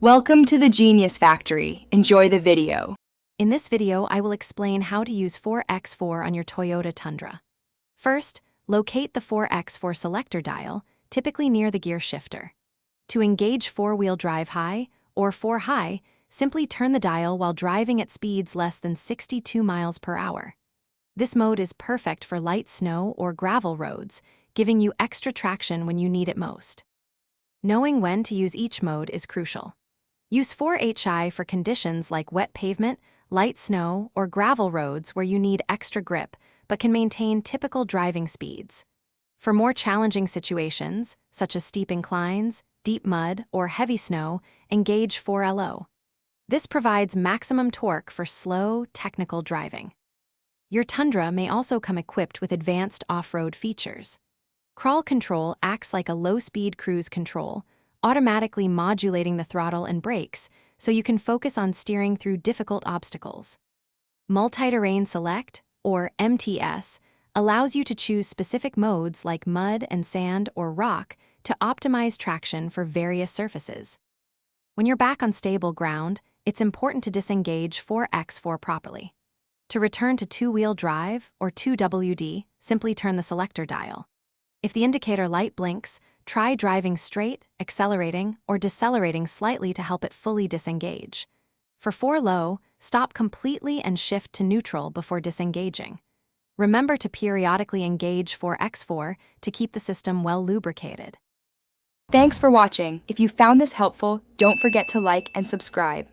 Welcome to the Genius Factory. Enjoy the video. In this video, I will explain how to use 4x4 on your Toyota Tundra. First, locate the 4x4 selector dial, typically near the gear shifter. To engage four-wheel drive high or 4 high, simply turn the dial while driving at speeds less than 62 miles per hour. This mode is perfect for light snow or gravel roads, giving you extra traction when you need it most. Knowing when to use each mode is crucial. Use 4HI for conditions like wet pavement, light snow, or gravel roads where you need extra grip but can maintain typical driving speeds. For more challenging situations, such as steep inclines, deep mud, or heavy snow, engage 4LO. This provides maximum torque for slow, technical driving. Your Tundra may also come equipped with advanced off-road features. Crawl control acts like a low-speed cruise control, automatically modulating the throttle and brakes so you can focus on steering through difficult obstacles. Multi-terrain select, or MTS, allows you to choose specific modes like mud and sand or rock to optimize traction for various surfaces. When you're back on stable ground, it's important to disengage 4x4 properly. To return to two-wheel drive or 2WD, simply turn the selector dial. If the indicator light blinks, try driving straight, accelerating, or decelerating slightly to help it fully disengage. For 4 low, stop completely and shift to neutral before disengaging. Remember to periodically engage 4x4 to keep the system well lubricated. Thanks for watching. If you found this helpful, don't forget to like and subscribe.